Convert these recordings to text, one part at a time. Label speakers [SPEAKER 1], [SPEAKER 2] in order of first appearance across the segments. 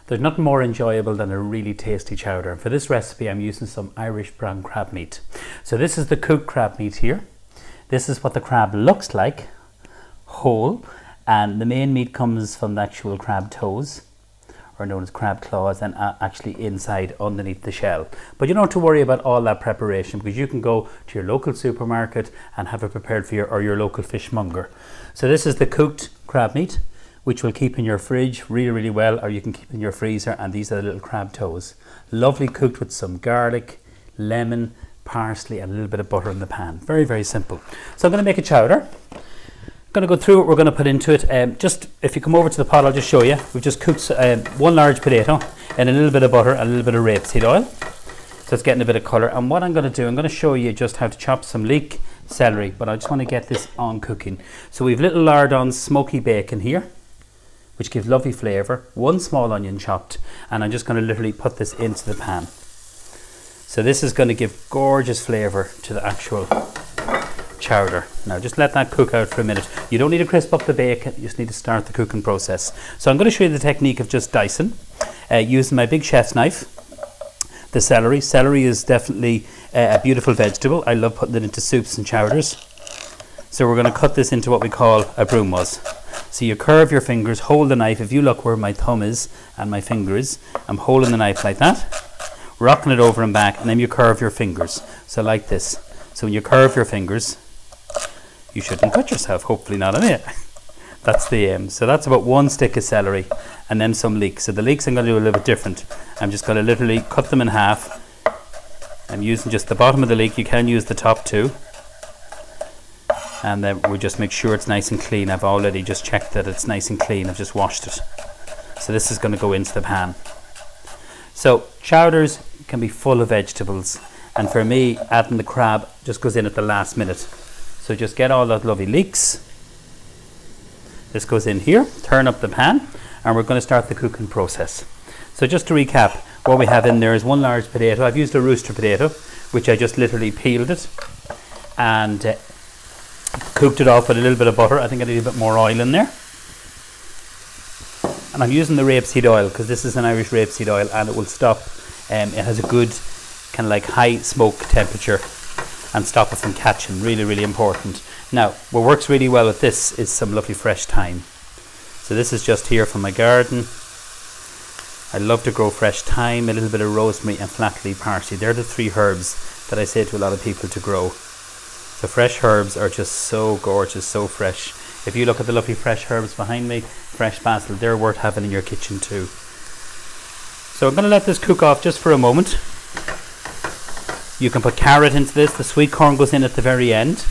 [SPEAKER 1] There's nothing more enjoyable than a really tasty chowder. For this recipe I'm using some Irish brown crab meat. So this is the cooked crab meat here. This is what the crab looks like, whole, and the main meat comes from the actual crab toes, or known as crab claws, and actually inside underneath the shell. But you don't have to worry about all that preparation, because you can go to your local supermarket and have it prepared for you, or your local fishmonger. So this is the cooked crab meat, which will keep in your fridge really well, or you can keep in your freezer, and these are the little crab toes. Lovely cooked with some garlic, lemon, parsley and a little bit of butter in the pan. Very simple. So I'm going to make a chowder. I'm going to go through what we're going to put into it. Just if you come over to the pot, I'll just show you. We've just cooked one large potato in a little bit of butter and a little bit of rapeseed oil. So it's getting a bit of colour. And what I'm going to do, I'm going to show you just how to chop some leek, celery, but I just want to get this on cooking. So we've little lardons smoky bacon here, which gives lovely flavour. One small onion chopped, and I'm just going to literally put this into the pan. So this is going to give gorgeous flavour to the actual chowder. Now just let that cook out for a minute. You don't need to crisp up the bacon, you just need to start the cooking process. So I'm going to show you the technique of just dicing using my big chef's knife. The celery. Celery is definitely a beautiful vegetable. I love putting it into soups and chowders. So we're going to cut this into what we call a brunoise. So you curve your fingers, hold the knife. If you look where my thumb is and my finger is, I'm holding the knife like that, rocking it over and back, and then you curve your fingers. So like this. So when you curve your fingers, you shouldn't cut yourself, hopefully not on it. That's the aim. So that's about one stick of celery and then some leeks. So the leeks I'm going to do a little bit different. I'm just going to literally cut them in half. I'm using just the bottom of the leek. You can use the top too. And then we'll just make sure it's nice and clean. I've already just checked that it's nice and clean. I've just washed it. So this is going to go into the pan. So chowders can be full of vegetables, and for me adding the crab just goes in at the last minute. So just get all that lovely leeks. This goes in here, turn up the pan, and we're going to start the cooking process. So just to recap, what we have in there is one large potato. I've used a rooster potato, which I just literally peeled it and cooked it off with a little bit of butter. I think I need a bit more oil in there. And I'm using the rapeseed oil because this is an Irish rapeseed oil, and it will stop, it has a good kind of like high smoke temperature and stop it from catching. Really important. Now what works really well with this is some lovely fresh thyme. So this is just here from my garden. I love to grow fresh thyme, a little bit of rosemary and flat leaf parsley. They're the three herbs that I say to a lot of people to grow. The fresh herbs are just so gorgeous, so fresh. If you look at the lovely fresh herbs behind me, fresh basil, they're worth having in your kitchen too. So I'm going to let this cook off just for a moment. You can put carrot into this. The sweet corn goes in at the very end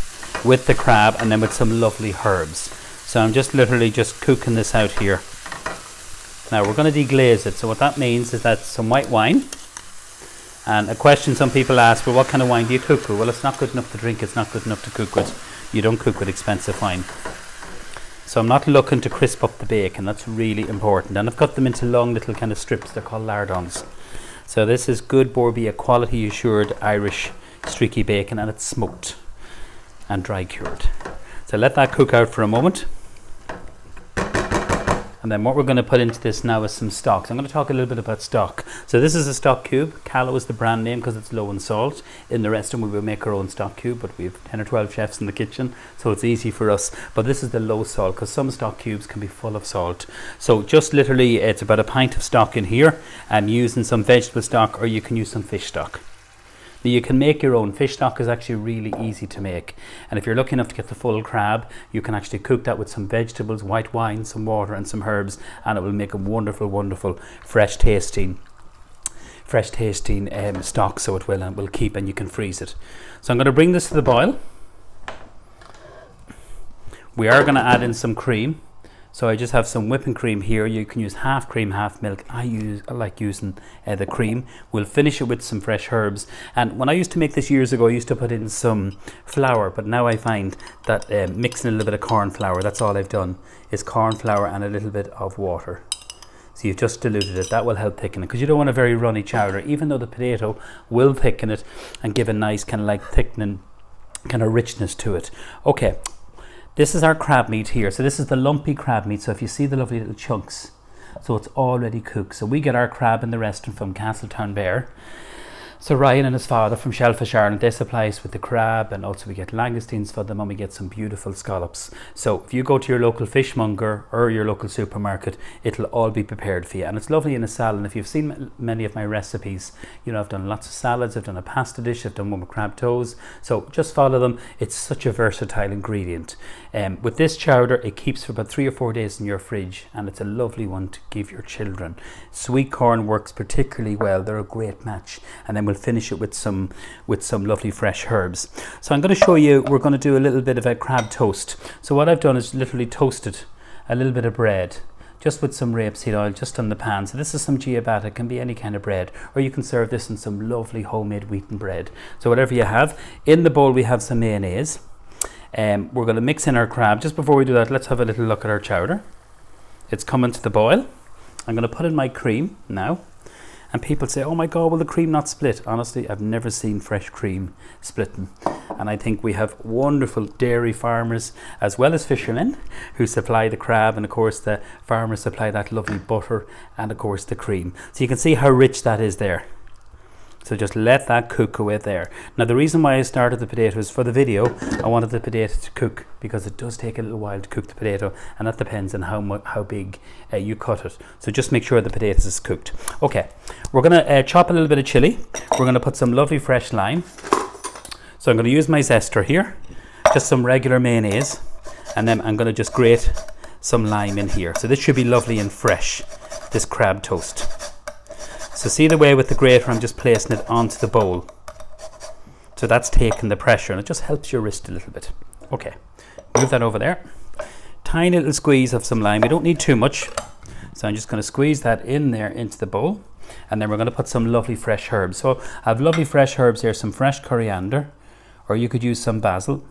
[SPEAKER 1] with the crab, and then with some lovely herbs. So I'm just literally just cooking this out here. Now we're going to deglaze it. So what that means is that some white wine. And a question some people ask, well, what kind of wine do you cook with? Well, it's not good enough to drink, it's not good enough to cook with. You don't cook with expensive wine. So I'm not looking to crisp up the bacon, that's really important. And I've cut them into long little kind of strips, they're called lardons. So this is good Borbia quality assured Irish streaky bacon, and it's smoked and dry cured. So let that cook out for a moment. And then what we're going to put into this now is some stock. So I'm going to talk a little bit about stock. So this is a stock cube. Callow is the brand name because it's low in salt. In the restaurant we will make our own stock cube, but we have 10 or 12 chefs in the kitchen, so it's easy for us. But this is the low salt, because some stock cubes can be full of salt. So just literally it's about a pint of stock in here. I'm using some vegetable stock, or you can use some fish stock. Now you can make your own. Fish stock is actually really easy to make, and if you're lucky enough to get the full crab, you can actually cook that with some vegetables, white wine, some water and some herbs, and it will make a wonderful fresh tasting stock. So it will, and will keep, and you can freeze it. So I'm going to bring this to the boil. We are going to add in some cream. So I just have some whipping cream here. You can use half cream, half milk. I like using the cream. We'll finish it with some fresh herbs. And when I used to make this years ago, I used to put in some flour, but now I find that mixing a little bit of corn flour, that's all I've done, is corn flour and a little bit of water. So you've just diluted it. That will help thicken it, because you don't want a very runny chowder, even though the potato will thicken it and give a nice kind of like thickening kind of richness to it. Okay. This is our crab meat here. So this is the lumpy crab meat. So if you see the lovely little chunks so it's already cooked. So we get our crab in the restaurant from Castletown Bear. So Ryan and his father from Shellfish Ireland, they supply us with the crab, and also we get langoustines for them, and we get some beautiful scallops. So if you go to your local fishmonger or your local supermarket, it'll all be prepared for you, and it's lovely in a salad. And if you've seen many of my recipes, you know, I've done lots of salads, I've done a pasta dish, I've done one with crab toes, so just follow them. It's such a versatile ingredient. With this chowder, it keeps for about 3 or 4 days in your fridge, and it's a lovely one to give your children. Sweet corn works particularly well, they're a great match. And then we'll finish it with some lovely fresh herbs. So I'm going to show you, we're going to do a little bit of a crab toast. So what I've done is literally toasted a little bit of bread just with some rapeseed oil just on the pan. So this is some ciabatta, it can be any kind of bread, or you can serve this in some lovely homemade wheaten bread. So whatever you have. In the bowl we have some mayonnaise. We're going to mix in our crab. Just before we do that, let's have a little look at our chowder. It's coming to the boil. I'm going to put in my cream now. And people say, oh my God, will the cream not split? Honestly, I've never seen fresh cream splitting. And I think we have wonderful dairy farmers as well as fishermen who supply the crab. And of course, the farmers supply that lovely butter and of course the cream. So you can see how rich that is there. So just let that cook away there. Now the reason why I started the potatoes for the video, I wanted the potato to cook because it does take a little while to cook the potato, and that depends on how big you cut it. So just make sure the potatoes is cooked. Okay, we're going to chop a little bit of chili. We're going to put some lovely fresh lime. So I'm going to use my zester here, just some regular mayonnaise, and then I'm going to just grate some lime in here. So this should be lovely and fresh, this crab toast. So see the way with the grater, I'm just placing it onto the bowl. So that's taking the pressure, and it just helps your wrist a little bit. Okay, move that over there. Tiny little squeeze of some lime. We don't need too much. So I'm just going to squeeze that in there into the bowl. And then we're going to put some lovely fresh herbs. So I have lovely fresh herbs here, some fresh coriander, or you could use some basil.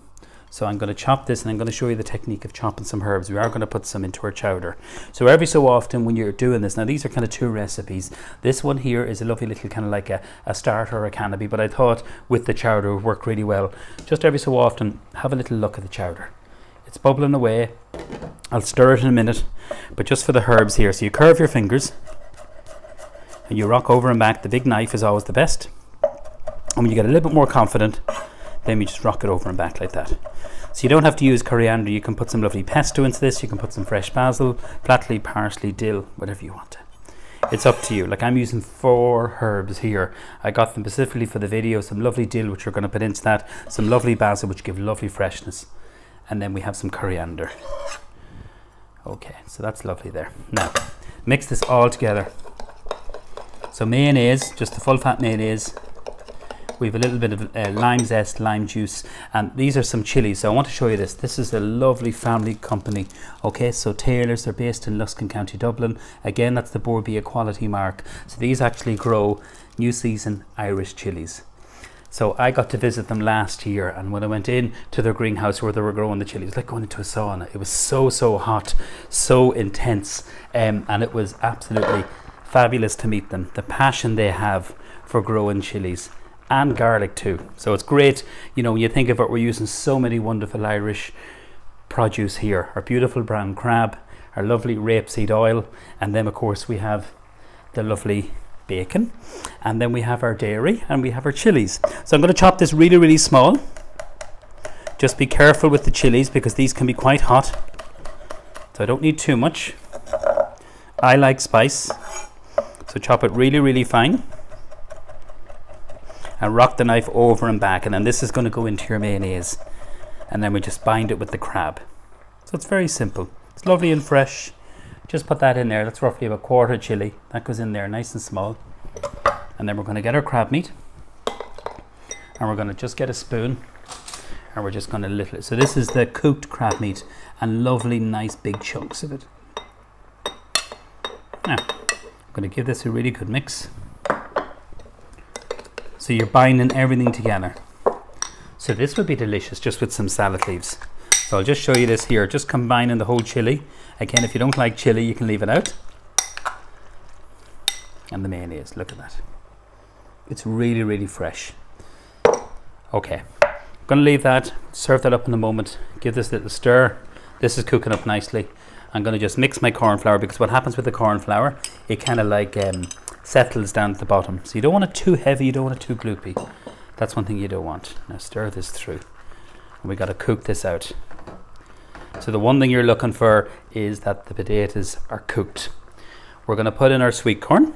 [SPEAKER 1] So I'm going to chop this, and I'm going to show you the technique of chopping some herbs. We are going to put some into our chowder. So every so often when you're doing this, now these are kind of 2 recipes. This one here is a lovely little kind of like a starter or a canopy, but I thought with the chowder it would work really well. Just every so often, have a little look at the chowder. It's bubbling away. I'll stir it in a minute, but just for the herbs here. So you curve your fingers and you rock over and back. The big knife is always the best. And when you get a little bit more confident, then we just rock it over and back like that. So you don't have to use coriander. You can put some lovely pesto into this. You can put some fresh basil, flat leaf, parsley, dill, whatever you want. It's up to you. Like I'm using 4 herbs here. I got them specifically for the video. Some lovely dill, which we're going to put into that. Some lovely basil, which give lovely freshness. And then we have some coriander. Okay, so that's lovely there. Now, mix this all together. So mayonnaise, just the full fat mayonnaise. We have a little bit of lime zest, lime juice, and these are some chilies. So I want to show you this. This is a lovely family company. Okay, so Taylor's, they're based in Luskin, County Dublin. Again, that's the Borbia quality mark. So these actually grow new season Irish chilies. So I got to visit them last year, and when I went in to their greenhouse where they were growing the chili, it was like going into a sauna. It was so hot, so intense, and it was absolutely fabulous to meet them. The passion they have for growing chilies. And garlic too. So it's great, you know, when you think of it, we're using so many wonderful Irish produce here. Our beautiful brown crab, our lovely rapeseed oil, and then of course we have the lovely bacon, and then we have our dairy, and we have our chilies. So I'm going to chop this really small. Just be careful with the chilies because these can be quite hot. So I don't need too much. I like spice. So chop it really fine. And rock the knife over and back, and then this is going to go into your mayonnaise, and then we just bind it with the crab. So it's very simple. It's lovely and fresh. Just put that in there. That's roughly about 1/4 chili. That goes in there nice and small. And then we're going to get our crab meat, and we're going to just get a spoon, and we're just going to little it. So this is the cooked crab meat, and lovely nice big chunks of it. Now I'm going to give this a really good mix. So you're binding everything together. So this would be delicious just with some salad leaves. So I'll just show you this here, just combining the whole chili. Again, if you don't like chili, you can leave it out. And the mayonnaise, look at that. It's really fresh. Okay, I'm gonna leave that, serve that up in a moment, give this a little stir. This is cooking up nicely. I'm going to just mix my corn flour, because what happens with the corn flour, it kind of like settles down at the bottom. So you don't want it too heavy, you don't want it too gloopy. That's one thing you don't want. Now stir this through. And we got to cook this out. So the one thing you're looking for is that the potatoes are cooked. We're going to put in our sweet corn.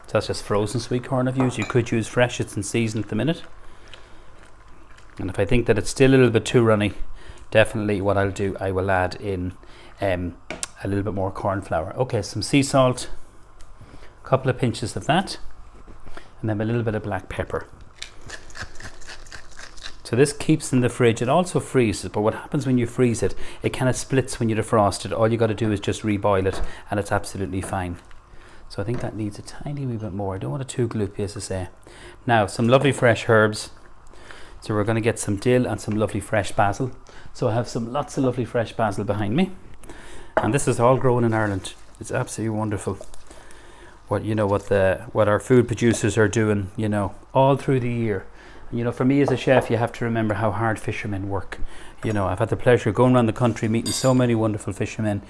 [SPEAKER 1] So that's just frozen sweet corn I've used. You could use fresh, it's in season at the minute. And if I think that it's still a little bit too runny, definitely what I'll do, I will add in a little bit more corn flour. Okay, some sea salt, a couple of pinches of that, and then a little bit of black pepper. So this keeps in the fridge. It also freezes, but what happens when you freeze it, it kind of splits when you defrost it. All you got to do is just reboil it, and it's absolutely fine. So I think that needs a tiny wee bit more. I don't want it too gloopy, as I say. Now, some lovely fresh herbs. So we're going to get some dill and some lovely fresh basil. So I have lots of lovely fresh basil behind me. And this is all grown in Ireland. It's absolutely wonderful. What our food producers are doing, all through the year. For me as a chef, you have to remember how hard fishermen work. I've had the pleasure of going around the country meeting so many wonderful fishermen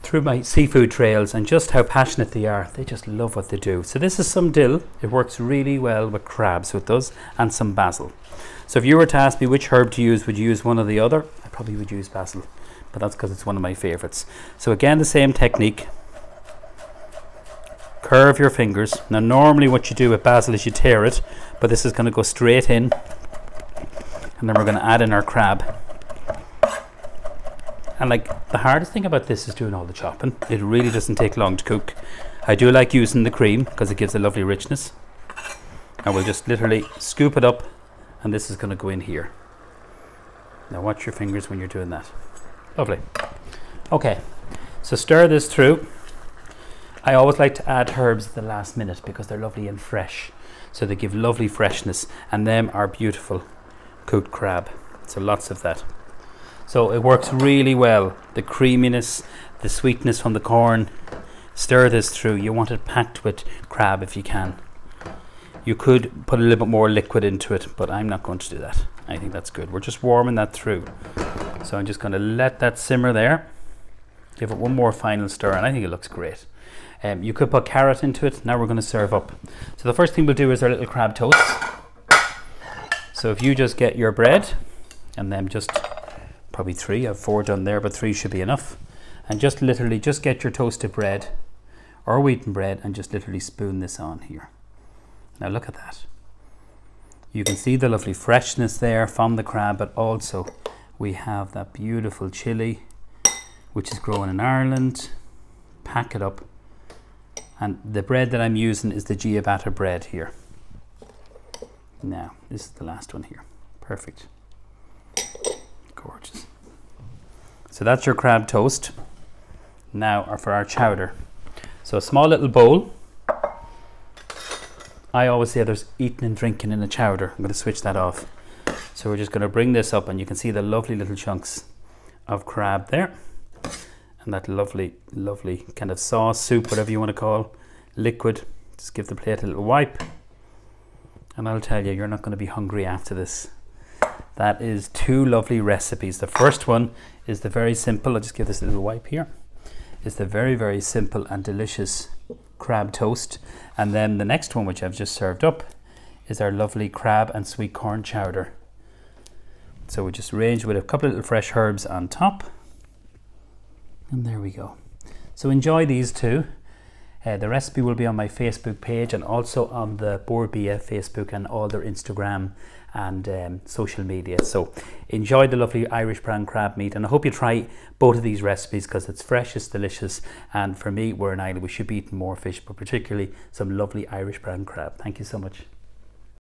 [SPEAKER 1] through my seafood trails, and just how passionate they are. They just love what they do. So this is some dill. It works really well with crabs, so it does, and some basil. So if you were to ask me which herb to use, would you use one or the other? I probably would use basil, but that's because it's one of my favorites. So again, the same technique. Curve your fingers. Now normally what you do with basil is you tear it, but this is going to go straight in, and then we're going to add in our crab. And the hardest thing about this is doing all the chopping. It really doesn't take long to cook. I do like using the cream because it gives a lovely richness. And we'll just literally scoop it up, and this is going to go in here. Now watch your fingers when you're doing that. Lovely. Okay, so stir this through. I always like to add herbs at the last minute because they're lovely and fresh. So they give lovely freshness, and them are beautiful cooked crab. So lots of that. So it works really well. The creaminess, the sweetness from the corn. Stir this through. You want it packed with crab if you can. You could put a little bit more liquid into it, but I'm not going to do that. I think that's good. We're just warming that through. So I'm just going to let that simmer there. Give it one more final stir, and I think it looks great. You could put carrot into it. Now we're going to serve up. So the first thing we'll do is our little crab toast. So if you just get your bread, and then just probably 3, I have 4 done there, but 3 should be enough. And just literally just get your toasted bread or wheaten bread and just literally spoon this on here. Now look at that. You can see the lovely freshness there from the crab, but also we have that beautiful chilli, which is grown in Ireland. Pack it up. And the bread that I'm using is the ciabatta bread here. Now, this is the last one here. Perfect. Gorgeous. So that's your crab toast. Now for our chowder. So a small little bowl. I always say there's eating and drinking in a chowder. I'm going to switch that off. So we're just going to bring this up, and you can see the lovely little chunks of crab there. And that lovely, lovely kind of sauce, soup, whatever you want to call, liquid. Just give the plate a little wipe. And I'll tell you, you're not going to be hungry after this. That is 2 lovely recipes. The first one is the very simple, I'll just give this a little wipe here, is the very, very simple and delicious crab toast. And then the next one, which I've just served up, is our lovely crab and sweet corn chowder. So we just arrange with a couple of little fresh herbs on top. And there we go. So enjoy these 2. The recipe will be on my Facebook page and also on the Board BF Facebook and all their Instagram and social media. So enjoy the lovely Irish brown crab meat, and I hope you try both of these recipes because it's fresh, it's delicious, and for me, we're in Ireland, we should be eating more fish, but particularly some lovely Irish brown crab. Thank you so much.